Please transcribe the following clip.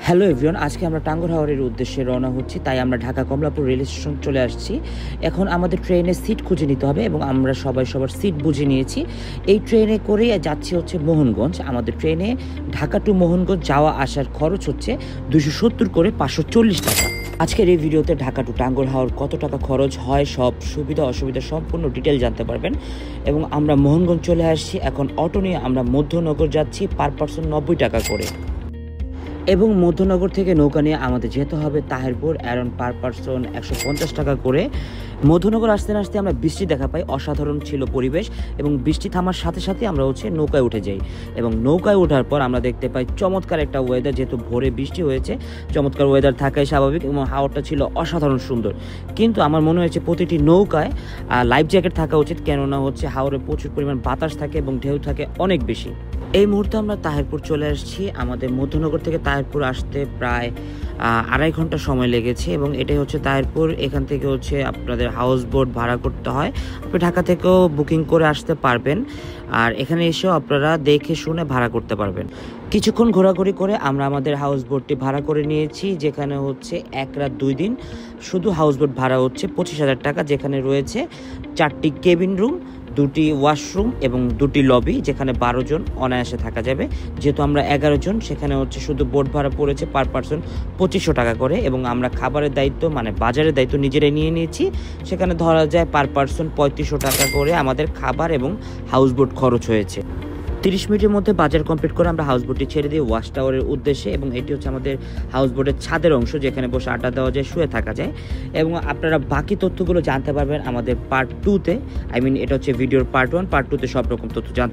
Hello everyone, আজকে আমরা টাঙ্গুয়ার হাওরের উদ্দেশ্যে রওনা হচ্ছি। তাই আমরা ঢাকা কমলাপুর রেল স্টেশন চলে আসছি। এখন আমাদের ট্রেনের সিট খুঁজে নিতে হবে এবং আমরা সবাই সবার সিট বুঝে নিয়েছি। এই ট্রেনে করে যাচ্ছি হচ্ছে মোহনগঞ্জ। আমাদের ট্রেনে ঢাকা টু মোহনগঞ্জ যাওয়া আসার খরচ হচ্ছে 270 করে 540 টাকা। আজকের এই ভিডিওতে ঢাকা টু টাঙ্গুয়ার হাওর কত টাকা খরচ হয়, সব সুবিধা অসুবিধা সম্পূর্ণ ডিটেল জানতে পারবেন। এবং আমরা মোহনগঞ্জ চলে আসছি। এখন অটো নিয়ে আমরা মধ্যনগর যাচ্ছি, পার পারসন 90 টাকা করে। এবং মধ্যনগর থেকে নৌকা নিয়ে আমাদের যেতে হবে তাহিরপুর, অ্যারাউন্ড পার পারসন 150 টাকা করে। মধ্যনগর আসতে না আসতে আমরা বৃষ্টি দেখা পাই। অসাধারণ ছিল পরিবেশ এবং বৃষ্টি থামার সাথে সাথে আমরা নৌকায় উঠে যাই। এবং নৌকায় ওঠার পর আমরা দেখতে পাই চমৎকার একটা ওয়েদার। যেহেতু ভোরে বৃষ্টি হয়েছে, চমৎকার ওয়েদার থাকাই স্বাভাবিক এবং হাওয়াটা ছিল অসাধারণ সুন্দর। কিন্তু আমার মনে হয়েছে প্রতিটি নৌকায় লাইফ জ্যাকেট থাকা উচিত, কেননা হাওরে প্রচুর পরিমাণ বাতাস থাকে এবং ঢেউ থাকে অনেক বেশি। এই মুহূর্তে আমরা তাহিরপুর চলে আসছি। আমাদের মধ্যনগর থেকে তাহিরপুর আসতে প্রায় 2.5 ঘন্টা সময় লেগেছে এবং এটাই হচ্ছে তাহিরপুর। এখান থেকে আপনাদের হাউস বোট ভাড়া করতে হয়। আপনি ঢাকা থেকেও বুকিং করে আসতে পারবেন, আর এখানে এসেও আপনারা দেখে শুনে ভাড়া করতে পারবেন। কিছুক্ষণ ঘোরাঘুরি করে আমরা আমাদের হাউস বোটটি ভাড়া করে নিয়েছি, যেখানে 1 রাত 2 দিন। শুধু হাউস বোট ভাড়া হচ্ছে 25,000 টাকা, যেখানে রয়েছে 4টি কেবিন রুম, 2টি ওয়াশরুম এবং 2টি লবি, যেখানে 12 জন অনায়াসে থাকা যাবে। যেহেতু আমরা 11 জন, সেখানে শুধু বোট ভাড়া পড়েছে পার পারসন 2500 টাকা করে। এবং আমরা খাবারের দায়িত্ব বাজারের দায়িত্ব নিজেরাই নিয়ে নিয়েছি। সেখানে ধরা যায় পার পারসন 3500 টাকা করে আমাদের খাবার এবং হাউস বোট খরচ হয়েছে। 30 মিনিটের মধ্যে বাজার কমপ্লিট করে আমরা হাউস বোটটি ছেড়ে দিই ওয়াশ টাওয়ারের উদ্দেশ্যে। এবং এটি হচ্ছে আমাদের হাউস বোটের ছাদের অংশ, যেখানে বসে আড্ডা দেওয়া যায়, শুয়ে থাকা যায়। এবং আপনারা বাকি তথ্যগুলো জানতে পারবেন আমাদের পার্ট 2-তে। এটা হচ্ছে ভিডিওর পার্ট 1, পার্ট 2-তে সব রকম তথ্য জানতে পারবেন।